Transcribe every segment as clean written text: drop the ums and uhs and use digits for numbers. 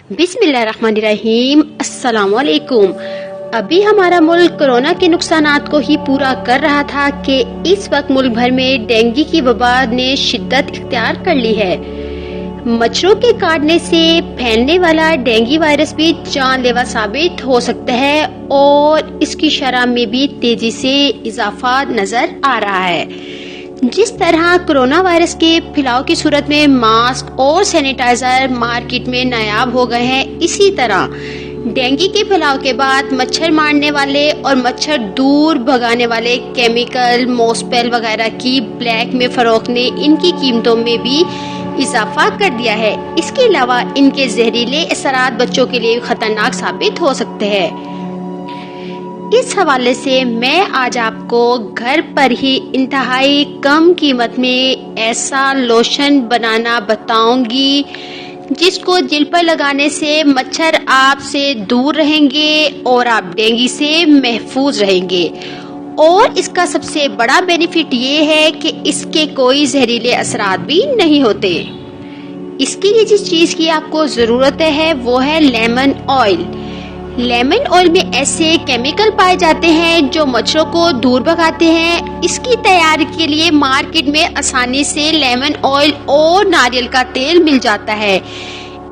बिस्मिल्लाहिर्रहमानिर्रहीम। अस्सलाम वालेकुम। अभी हमारा मुल्क कोरोना के नुकसानात को ही पूरा कर रहा था कि इस वक्त मुल्क भर में डेंगू की वबा ने शिद्दत इख्तियार कर ली है। मच्छरों के काटने से फैलने वाला डेंगू वायरस भी जानलेवा साबित हो सकता है और इसकी शरह में भी तेजी से इजाफा नजर आ रहा है। जिस तरह कोरोना वायरस के फैलाव की सूरत में मास्क और सैनिटाइजर मार्केट में नायाब हो गए हैं, इसी तरह डेंगू के फैलाव के बाद मच्छर मारने वाले और मच्छर दूर भगाने वाले केमिकल मॉस्पेल वगैरह की ब्लैक में फरोख्त ने इनकी कीमतों में भी इजाफा कर दिया है। इसके अलावा इनके जहरीले असरात बच्चों के लिए खतरनाक साबित हो सकते हैं। इस हवाले से मैं आज आपको घर पर ही इंतहाई कम कीमत में ऐसा लोशन बनाना बताऊंगी जिसको दिल पर लगाने से मच्छर आपसे दूर रहेंगे और आप डेंगू से महफूज रहेंगे। और इसका सबसे बड़ा बेनिफिट ये है कि इसके कोई जहरीले असरात भी नहीं होते। इसके लिए जिस चीज की आपको जरूरत है वो है लेमन ऑयल। लेमन ऑयल में ऐसे केमिकल पाए जाते हैं जो मच्छरों को दूर भगाते हैं। इसकी तैयारी के लिए मार्केट में आसानी से लेमन ऑयल और नारियल का तेल मिल जाता है।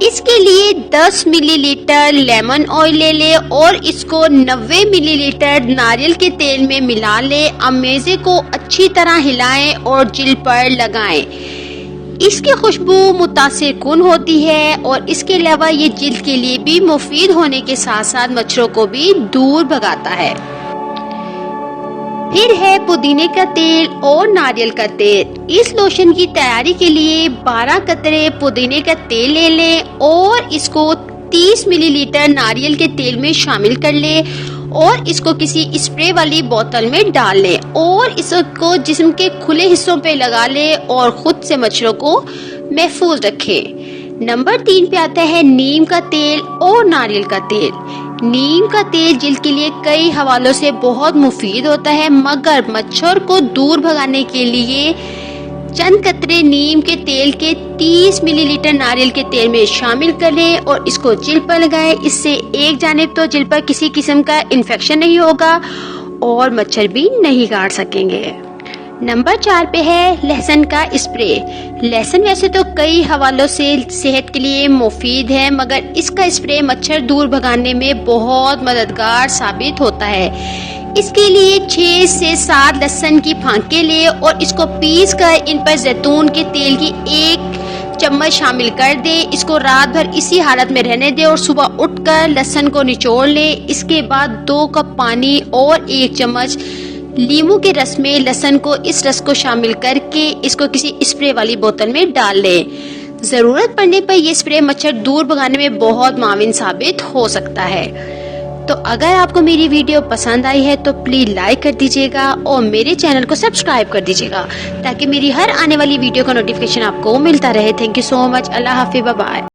इसके लिए 10 मिलीलीटर लेमन ऑयल ले ले और इसको 90 मिलीलीटर नारियल के तेल में मिला ले। अमेज़े को अच्छी तरह हिलाएं और जिल पर लगाएं। इसकी खुशबू मुतासिर कुन होती है और इसके अलावा ये जिल्द के लिए भी मुफीद होने के साथ साथ मच्छरों को भी दूर भगाता है। फिर है पुदीने का तेल और नारियल का तेल। इस लोशन की तैयारी के लिए 12 कतरे पुदीने का तेल ले लें और इसको 30 मिलीलीटर नारियल के तेल में शामिल कर ले और इसको किसी स्प्रे वाली बोतल में डाल ले और इसको जिस्म के खुले हिस्सों पे लगा ले और खुद से मच्छरों को महफूज रखे। नंबर 3 पे आता है नीम का तेल और नारियल का तेल। नीम का तेल जिल्द के लिए कई हवालों से बहुत मुफीद होता है, मगर मच्छर को दूर भगाने के लिए चंद कतरे नीम के तेल के 30 मिलीलीटर नारियल के तेल में शामिल कर लें और इसको जिल्द पर लगाएं। इससे एक जानिब तो जिल्द पर किसी किस्म का इन्फेक्शन नहीं होगा और मच्छर भी नहीं काट सकेंगे। नंबर 4 पे है लहसुन का स्प्रे। लहसुन वैसे तो कई हवालों से सेहत के लिए मुफीद है, मगर इसका स्प्रे मच्छर दूर भगाने में बहुत मददगार साबित होता है। इसके लिए 6 से 7 लहसुन की फांके ले और इसको पीस कर इन पर जैतून के तेल की 1 चम्मच शामिल कर दे। इसको रात भर इसी हालत में रहने दे और सुबह उठकर लहसुन को निचोड़ ले। इसके बाद 2 कप पानी और 1 चम्मच लीमू के रस में लहसुन को इस रस को शामिल करके इसको किसी स्प्रे वाली बोतल में डाल ले। जरूरत पड़ने पर यह स्प्रे मच्छर दूर भगाने में बहुत माविन साबित हो सकता है। तो अगर आपको मेरी वीडियो पसंद आई है तो प्लीज लाइक कर दीजिएगा और मेरे चैनल को सब्सक्राइब कर दीजिएगा ताकि मेरी हर आने वाली वीडियो का नोटिफिकेशन आपको मिलता रहे। Thank you so much. Allah हाफिज़, बाय बाय।